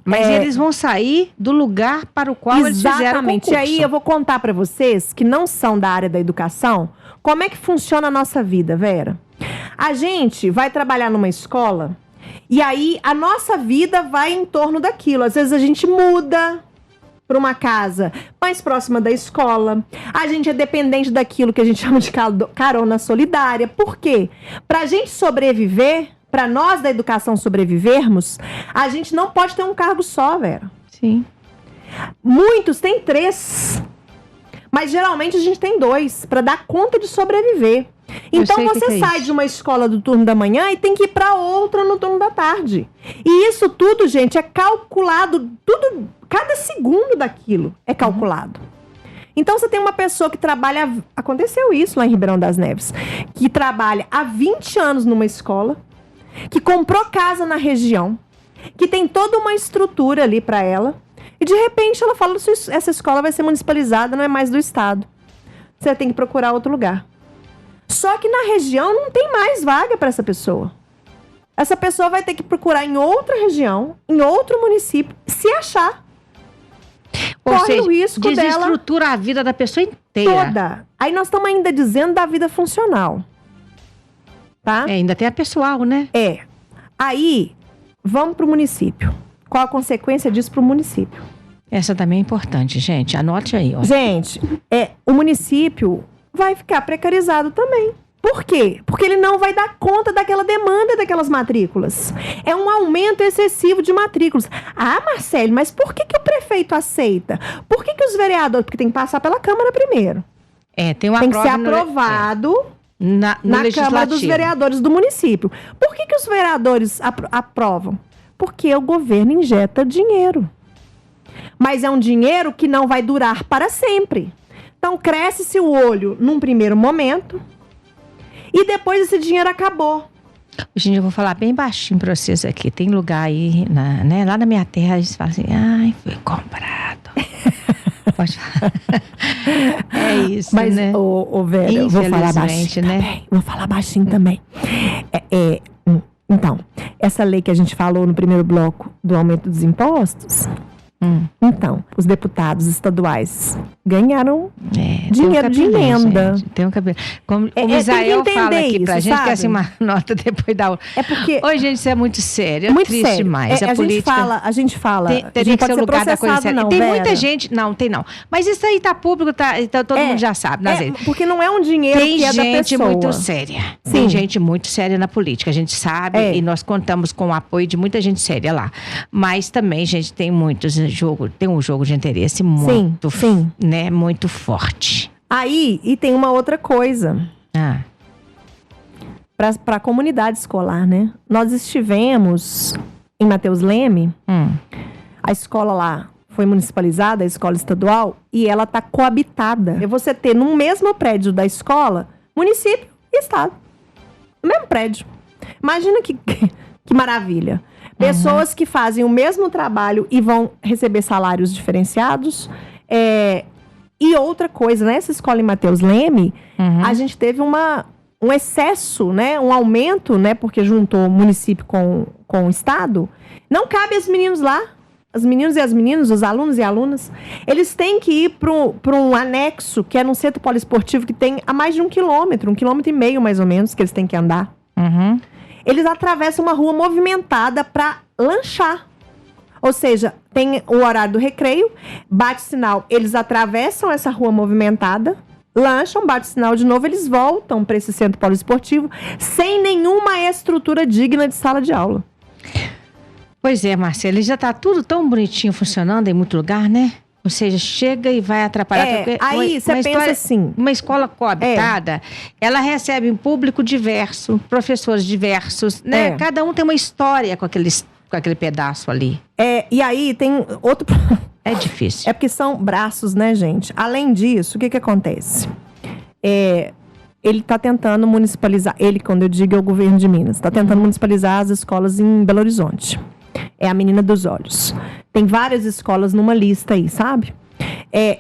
Mas eles vão sair do lugar para o qual eles fizeram o concurso. E aí eu vou contar para vocês, que não são da área da educação, como é que funciona a nossa vida, Vera. A gente vai trabalhar numa escola e aí a nossa vida vai em torno daquilo. Às vezes a gente muda para uma casa mais próxima da escola. A gente é dependente daquilo que a gente chama de carona solidária. Por quê? Para a gente sobreviver... Para nós da educação sobrevivermos, a gente não pode ter um cargo só, Vera. Sim. Muitos têm 3. Mas geralmente a gente tem 2 para dar conta de sobreviver. Então você sai de uma escola do turno da manhã e tem que ir para outra no turno da tarde. E isso tudo, gente, é calculado, tudo, cada segundo daquilo é calculado. Então você tem uma pessoa que trabalha, aconteceu isso lá em Ribeirão das Neves, que trabalha há 20 anos numa escola, que comprou casa na região, que tem toda uma estrutura ali para ela, e de repente ela fala, essa escola vai ser municipalizada, não é mais do estado. Você tem que procurar outro lugar. Só que na região não tem mais vaga para essa pessoa. Essa pessoa vai ter que procurar em outra região, em outro município, se achar. Corre o risco dela. Desestrutura a vida da pessoa inteira. Toda. Aí nós estamos ainda dizendo da vida funcional. Tá? Ainda tem a pessoal, né? Aí, vamos para o município. Qual a consequência disso para o município? Essa também é importante, gente. Anote aí. Ó. Gente, o município vai ficar precarizado também. Por quê? Porque ele não vai dar conta daquela demanda daquelas matrículas. É um aumento excessivo de matrículas. Ah, Marcele, mas por que o prefeito aceita? Por que os vereadores... Porque tem que passar pela Câmara primeiro. Tem uma tem que ser aprovado... Na Câmara dos Vereadores do município. Por que os vereadores aprovam? Porque o governo injeta dinheiro. Mas é um dinheiro que não vai durar para sempre. Então, cresce-se o olho num primeiro momento e depois esse dinheiro acabou. Gente, eu vou falar bem baixinho para vocês aqui. Tem lugar aí, lá na minha terra, eles falam assim, ai, foi comprado. Pode falar. É isso, mas, né? Mas, Vera, eu vou falar baixinho também. Vou falar baixinho também. Então, essa lei que a gente falou no primeiro bloco do aumento dos impostos... Então, os deputados estaduais ganharam dinheiro de emenda. Gente, tem um cabelo. Como o Israel fala aqui pra gente, que assim, uma nota depois da outra. É porque... Oi, gente, isso é muito sério. Muito triste sério. demais. A política... gente fala. Tem que ser o lugar da coisa séria. Não, tem Vera. muita gente... Não, tem não. Mas isso aí tá público, todo mundo já sabe. Porque não é um dinheiro que é da pessoa. Tem gente muito séria. Sim. Tem gente muito séria na política. A gente sabe e nós contamos com o apoio de muita gente séria lá. Mas também, gente, tem muitos jogos... Tem um jogo de interesse muito, né, muito forte. Aí, e tem uma outra coisa. Para a comunidade escolar, né? Nós estivemos em Mateus Leme, a escola lá foi municipalizada, a escola estadual, e ela está coabitada. É você ter no mesmo prédio da escola, município e estado. No mesmo prédio. Imagina que maravilha. Pessoas que fazem o mesmo trabalho e vão receber salários diferenciados. E outra coisa, nessa escola em Mateus Leme, a gente teve um excesso, né? Um aumento, né? Porque juntou o município com o estado. Não cabe aos meninos lá. Os meninos e as meninas, os alunos e alunas, eles têm que ir para um anexo, que é num centro poliesportivo que tem a mais de 1 quilômetro, 1,5 quilômetro mais ou menos, que eles têm que andar. Eles atravessam uma rua movimentada para lanchar. Ou seja, tem o horário do recreio, bate sinal, eles atravessam essa rua movimentada, lancham, bate sinal de novo, eles voltam para esse centro poliesportivo sem nenhuma estrutura digna de sala de aula. Pois é, Marcela, já está tudo tão bonitinho funcionando em muito lugar, né? Ou seja, chega e vai atrapalhar. Aí você pensa assim... Uma escola coabitada, ela recebe um público diverso, professores diversos, né? Cada um tem uma história com aquele pedaço ali. E aí tem outro... É difícil. É porque são braços, né, gente? Além disso, o que acontece? Ele está tentando municipalizar... Ele, quando eu digo, é o governo de Minas. Está tentando municipalizar as escolas em Belo Horizonte. É a menina dos olhos. Tem várias escolas numa lista aí, sabe?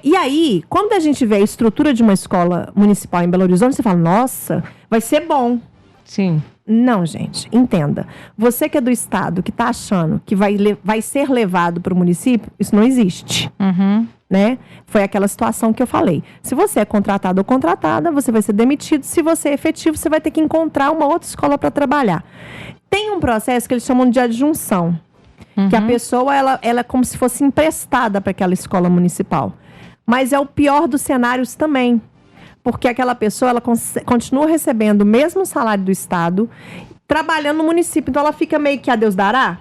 E aí, quando a gente vê a estrutura de uma escola municipal em Belo Horizonte, você fala, nossa, vai ser bom. Sim. Não, gente, entenda. Você que é do estado, que está achando que vai ser levado para o município, isso não existe. Né? Foi aquela situação que eu falei. Se você é contratado ou contratada, você vai ser demitido. Se você é efetivo, você vai ter que encontrar uma outra escola para trabalhar. Tem um processo que eles chamam de adjunção. Que a pessoa, ela é como se fosse emprestada para aquela escola municipal. Mas é o pior dos cenários também. Porque aquela pessoa, ela continua recebendo o mesmo salário do estado, trabalhando no município. Então, ela fica meio que a Deus dará.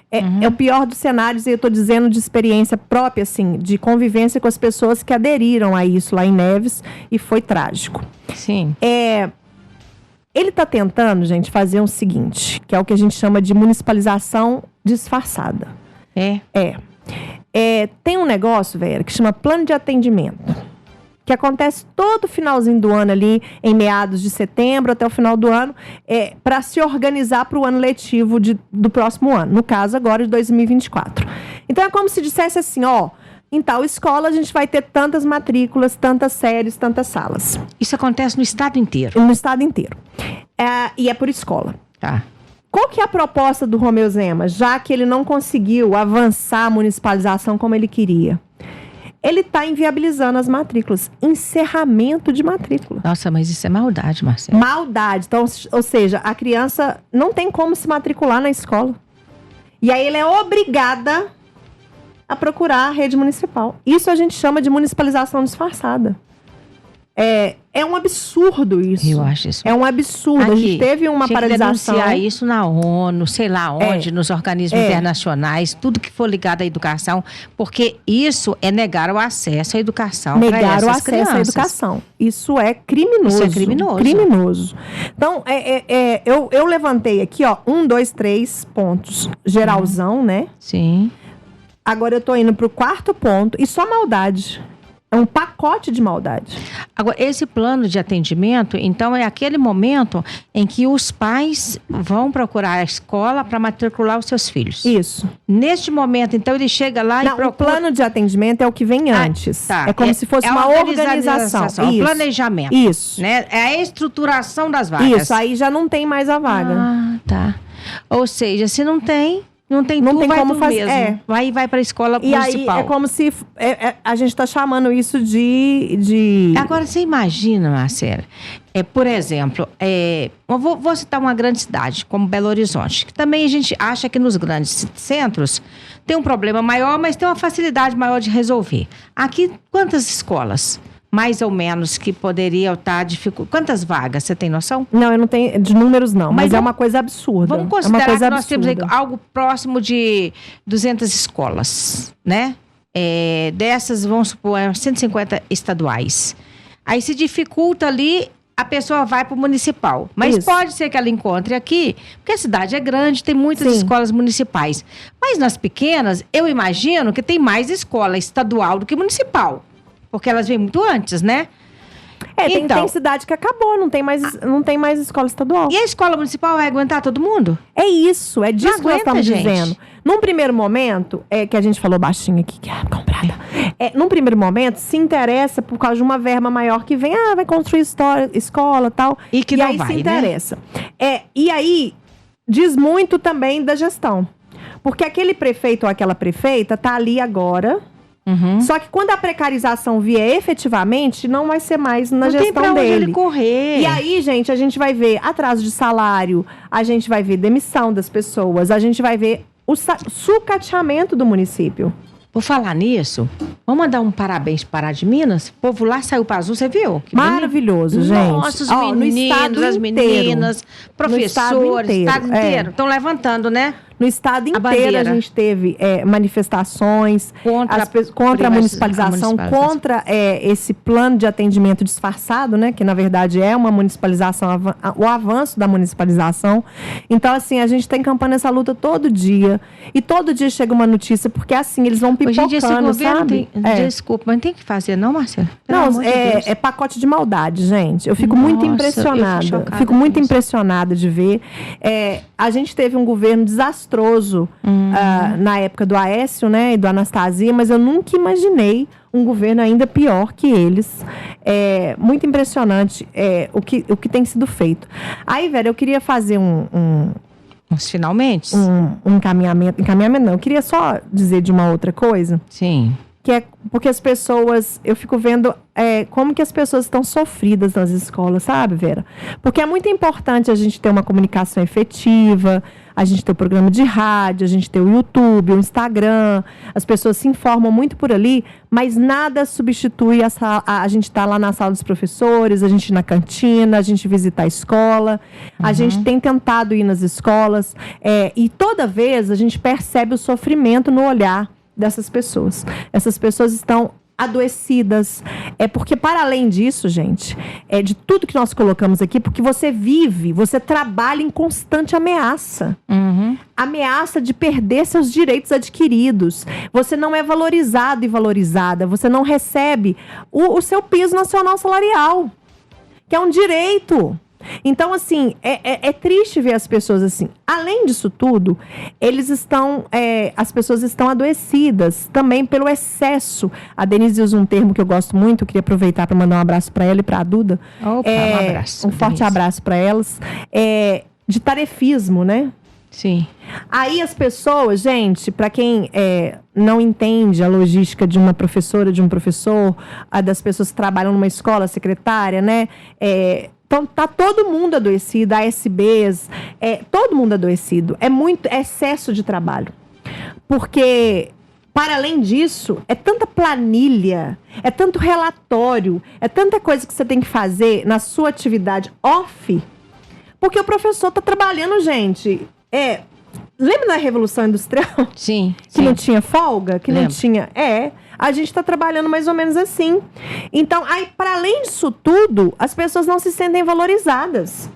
É o pior dos cenários, e eu estou dizendo de experiência própria, assim, de convivência com as pessoas que aderiram a isso lá em Neves, e foi trágico. Sim. Ele está tentando, gente, fazer o seguinte, que é o que a gente chama de municipalização disfarçada. Tem um negócio, Vera, que chama plano de atendimento, que acontece todo finalzinho do ano ali, em meados de setembro até o final do ano, para se organizar para o ano letivo do próximo ano. No caso, agora, de 2024. Então, é como se dissesse assim, em tal escola a gente vai ter tantas matrículas, tantas séries, tantas salas. Isso acontece no estado inteiro? No estado inteiro. E é por escola. Tá. Qual que é a proposta do Romeu Zema, já que ele não conseguiu avançar a municipalização como ele queria? Ele está inviabilizando as matrículas. Encerramento de matrícula. Nossa, mas isso é maldade, Marcelo. Maldade. Então, ou seja, a criança não tem como se matricular na escola. E aí ela é obrigada a procurar a rede municipal. Isso a gente chama de municipalização disfarçada. É um absurdo isso. Eu acho isso. É um absurdo. Aqui, a gente teve uma paralisação. Tinha que denunciar isso na ONU, sei lá onde, nos organismos internacionais, tudo que for ligado à educação, porque isso é negar o acesso à educação para essas crianças. Negar o acesso à educação. Isso é criminoso. Isso é criminoso. Criminoso. Então, eu levantei aqui, 1, 2, 3 pontos. Geralzão, né? Sim. Agora eu tô indo pro 4º ponto, e só maldade. É um pacote de maldade. Agora, esse plano de atendimento, então, é aquele momento em que os pais vão procurar a escola para matricular os seus filhos. Isso. Neste momento, então, ele chega lá e procura... o plano de atendimento é o que vem antes. Tá. É como se fosse uma organização. O planejamento. Isso. Né? É a estruturação das vagas. Isso, aí já não tem mais a vaga. Tá. Ou seja, se não tem como fazer mesmo. Vai para a escola municipal. E aí é como se a gente está chamando isso de... Agora, você imagina, Marcela, por exemplo, vou citar uma grande cidade, como Belo Horizonte, que também a gente acha que nos grandes centros tem um problema maior, mas tem uma facilidade maior de resolver. Aqui, quantas escolas? Mais ou menos, que poderiam estar dificultando. Quantas vagas? Você tem noção? Não, eu não tenho de números, não. Mas é uma coisa absurda. Vamos considerar que nós temos algo próximo de 200 escolas, né? Dessas, vamos supor, 150 estaduais. Aí se dificulta ali, a pessoa vai para o municipal. Mas pode ser que ela encontre aqui, porque a cidade é grande, tem muitas escolas municipais. Mas nas pequenas, eu imagino que tem mais escola estadual do que municipal. Porque elas vêm muito antes, né? Tem cidade que acabou, não tem mais escola estadual. E a escola municipal vai aguentar todo mundo? É isso, é disso que nós estamos dizendo. Num primeiro momento, que a gente falou baixinho aqui, que é comprada. Num primeiro momento, se interessa por causa de uma verba maior que vem, vai construir escola e tal. E que não aí vai, se interessa. Né? E aí, diz muito também da gestão. Porque aquele prefeito ou aquela prefeita está ali agora... Só que quando a precarização vier efetivamente, não vai ser mais na gestão dele. Não tem pra onde ele correr. E aí, gente, a gente vai ver atraso de salário, a gente vai ver demissão das pessoas, a gente vai ver o sucateamento do município. Por falar nisso, vamos mandar um parabéns para a de Minas? O povo lá saiu para Azul, você viu? Que maravilhoso, gente. Nossa, os meninos, as meninas, professores, no estado inteiro. Estão levantando, né? No estado inteiro a gente teve manifestações contra a municipalização, contra esse plano de atendimento disfarçado, né? Que na verdade é uma municipalização, o avanço da municipalização. Então, assim, a gente tem campanha essa luta todo dia. E todo dia chega uma notícia, porque assim, eles vão pipocando, sabe? Desculpa, mas não tem que fazer, não, Marcelo? Não, é pacote de maldade, gente. Eu fico muito impressionada. Fico muito impressionada de ver. A gente teve um governo desastroso na época do Aécio, né, e do Anastasia, mas eu nunca imaginei um governo ainda pior que eles. É muito impressionante o que tem sido feito. Aí, Vera, eu queria fazer finalmente? Um encaminhamento. Encaminhamento não, eu queria só dizer de uma outra coisa. Sim. Que é porque as pessoas, eu fico vendo como que as pessoas estão sofridas nas escolas, sabe, Vera? Porque é muito importante a gente ter uma comunicação efetiva, a gente ter o programa de rádio, a gente ter o YouTube, o Instagram, as pessoas se informam muito por ali, mas nada substitui a gente estar lá na sala dos professores, a gente ir na cantina, a gente visitar a escola, a gente tem tentado ir nas escolas, e toda vez a gente percebe o sofrimento no olhar dessas pessoas. Essas pessoas estão adoecidas. Porque para além disso, gente, de tudo que nós colocamos aqui, porque você trabalha em constante ameaça. Ameaça de perder seus direitos adquiridos. Você não é valorizado e valorizada. Você não recebe o seu piso nacional salarial, que é um direito. Então, assim, é triste ver as pessoas assim. Além disso tudo, as pessoas estão adoecidas também pelo excesso. A Denise usa um termo que eu gosto muito, eu queria aproveitar para mandar um abraço para ela e para a Duda. Opa, um abraço. Um forte abraço para elas. De tarefismo, né? Sim. Aí as pessoas, gente, para quem não entende a logística de uma professora, de um professor, das pessoas que trabalham numa escola, secretária, né? Então, tá todo mundo adoecido, ASBs, todo mundo adoecido. É muito excesso de trabalho. Porque, para além disso, é tanta planilha, é tanto relatório, é tanta coisa que você tem que fazer na sua atividade off, porque o professor tá trabalhando, gente. Lembra da Revolução Industrial? Sim. Que não tinha folga? Que Lembro. não tinha... A gente está trabalhando mais ou menos assim. Então, aí, para além disso tudo, as pessoas não se sentem valorizadas.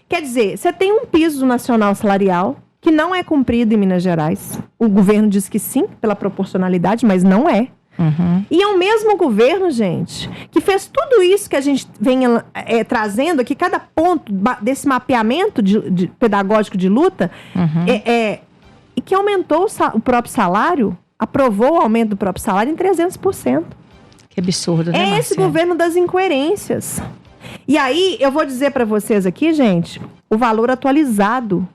Quer dizer, você tem um piso nacional salarial que não é cumprido em Minas Gerais. O governo diz que sim, pela proporcionalidade, mas não é. E é o mesmo governo, gente, que fez tudo isso que a gente vem trazendo aqui, cada ponto desse mapeamento pedagógico de luta, e que aumentou o próprio salário, aprovou o aumento do próprio salário em 300%. Que absurdo, né, É esse governo das incoerências. E aí, eu vou dizer para vocês aqui, gente, o valor atualizado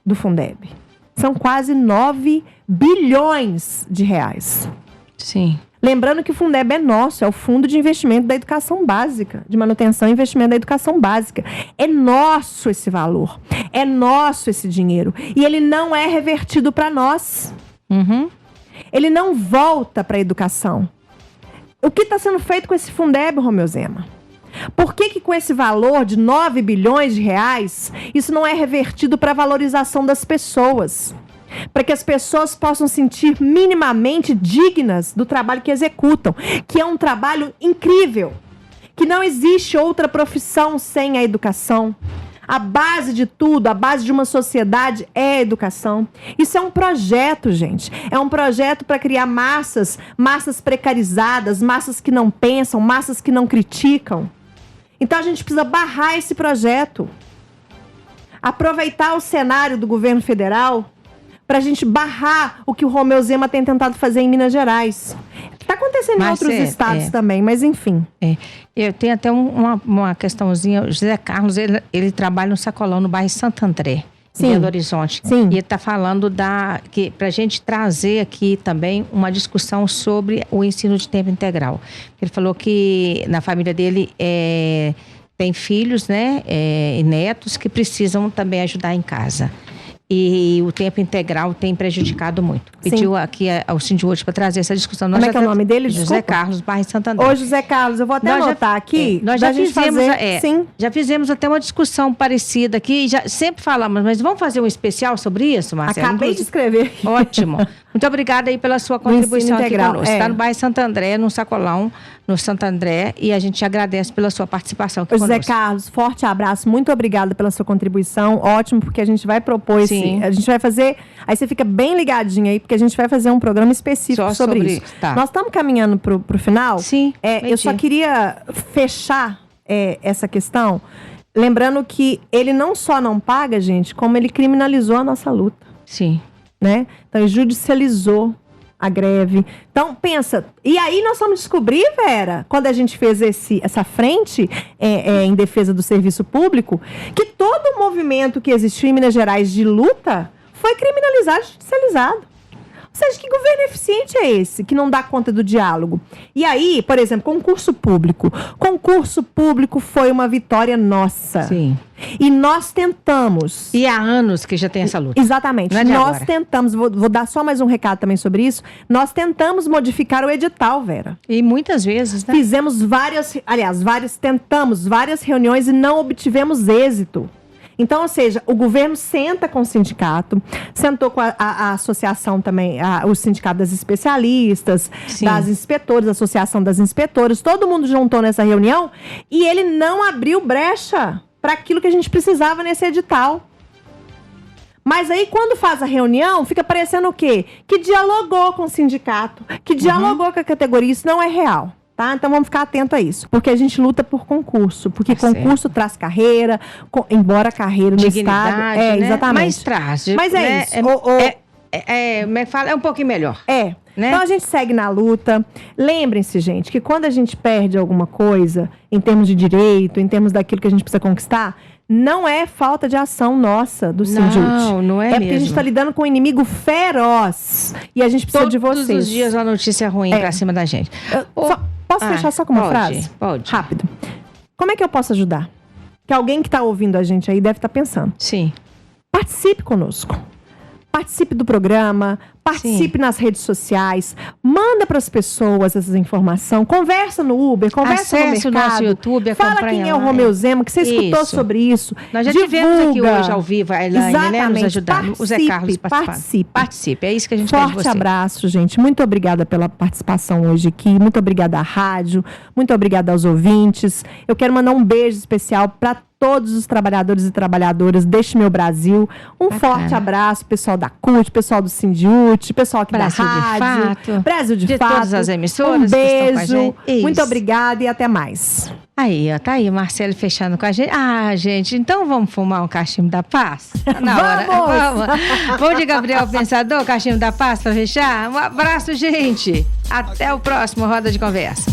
do Fundeb. São quase 9 bilhões de reais. Sim. Lembrando que o Fundeb é nosso, é o Fundo de Investimento da Educação Básica, de Manutenção e Investimento da Educação Básica. É nosso esse valor, é nosso esse dinheiro. E ele não é revertido para nós. Ele não volta para a educação. O que está sendo feito com esse Fundeb, Romeu Zema? Por que com esse valor de 9 bilhões de reais, isso não é revertido para a valorização das pessoas? Para que as pessoas possam sentir minimamente dignas do trabalho que executam, que é um trabalho incrível, que não existe outra profissão sem a educação. A base de tudo, a base de uma sociedade é a educação. Isso é um projeto, gente. É um projeto para criar massas precarizadas, massas que não pensam, massas que não criticam. Então a gente precisa barrar esse projeto. Aproveitar o cenário do governo federal para a gente barrar o que o Romeu Zema tem tentado fazer em Minas Gerais. Está acontecendo em outros estados também, mas enfim. Eu tenho até uma questãozinha. O José Carlos, ele trabalha no Sacolão, no bairro Santo André, em Belo Horizonte. Sim. E ele está falando para a gente trazer aqui também uma discussão sobre o ensino de tempo integral. Ele falou que na família dele tem filhos, né, e netos que precisam também ajudar em casa. E o tempo integral tem prejudicado muito. Pediu aqui ao Cindy hoje para trazer essa discussão. Como é que é o nome dele? José Carlos, bairro Santo André. Ô, José Carlos, eu vou até anotar aqui. Nós já fizemos até uma discussão parecida aqui. Sempre falamos, mas vamos fazer um especial sobre isso, Marcelo? Acabei de escrever. Ótimo. Muito obrigada aí pela sua contribuição aqui conosco. Está no bairro Santo André, no Sacolão, no Santo André, e a gente agradece pela sua participação aqui conosco. José Carlos, forte abraço, muito obrigada pela sua contribuição, ótimo, porque a gente vai propor a gente vai fazer, aí você fica bem ligadinho aí, porque a gente vai fazer um programa específico sobre isso. Tá. Nós estamos caminhando pro final. Sim. Eu só queria fechar essa questão, lembrando que ele não só não paga, gente, como ele criminalizou a nossa luta. Sim. Né? Então, ele judicializou a greve. Então, pensa. E aí nós vamos descobrir, Vera, quando a gente fez essa frente em defesa do serviço público, que todo o movimento que existiu em Minas Gerais de luta foi criminalizado e judicializado. Ou seja, que governo eficiente é esse, que não dá conta do diálogo? E aí, por exemplo, concurso público. Concurso público foi uma vitória nossa. Sim. E nós tentamos. E há anos que já tem essa luta. Exatamente. Não é de Nós agora. tentamos, vou dar só mais um recado também sobre isso. Nós tentamos modificar o edital, Vera. E muitas vezes, né? Fizemos tentamos várias reuniões e não obtivemos êxito. Então, ou seja, o governo senta com o sindicato, sentou com a associação também, o sindicato das especialistas, Sim. das inspetoras, a associação das inspetoras, todo mundo juntou nessa reunião e ele não abriu brecha para aquilo que a gente precisava nesse edital. Mas aí, quando faz a reunião, fica parecendo o quê? Que dialogou com o sindicato, que dialogou com a categoria. Isso não é real. Tá? Então vamos ficar atento a isso. Porque a gente luta por concurso. Porque concurso traz carreira, embora a carreira no Estado. Né? Exatamente. Mas traz. Mas né? isso. É um pouquinho melhor. Né? Então a gente segue na luta. Lembrem-se, gente, que quando a gente perde alguma coisa, em termos de direito, em termos daquilo que a gente precisa conquistar, não é falta de ação nossa, do Sindjut. Não é mesmo. Porque a gente está lidando com um inimigo feroz. E a gente precisa de vocês. Todos os dias uma notícia ruim pra cima da gente. Posso fechar só com uma frase? Pode. Rápido. Como é que eu posso ajudar? Que alguém que está ouvindo a gente aí deve estar pensando. Sim. Participe conosco. Participe do programa, participe nas redes sociais, manda para as pessoas essa informação, conversa no Uber, conversa Acesse no mercado. O nosso YouTube, fala quem é o Romeu Zema, que você escutou sobre isso. Nós já tivemos aqui hoje ao vivo a Elaine, né, nos ajudando. O Zé Carlos participando. Participe, é isso que a gente quer de você. Forte abraço, gente. Muito obrigada pela participação hoje aqui. Muito obrigada à rádio. Muito obrigada aos ouvintes. Eu quero mandar um beijo especial para todos os trabalhadores e trabalhadoras deste meu Brasil. Forte abraço, pessoal da CUT, pessoal do Sindjut, pessoal aqui Brasil da rádio. Brasil de Fato. Todas as emissoras. Um beijo. Que estão com a gente. Muito obrada e até mais. Aí, ó, tá aí o Marcelo fechando com a gente. Gente, então vamos fumar um cachimbo da paz? Tá na hora. Vamos de Gabriel Pensador, cachimbo da paz pra fechar? Um abraço, gente. Até o próximo Roda de Conversa.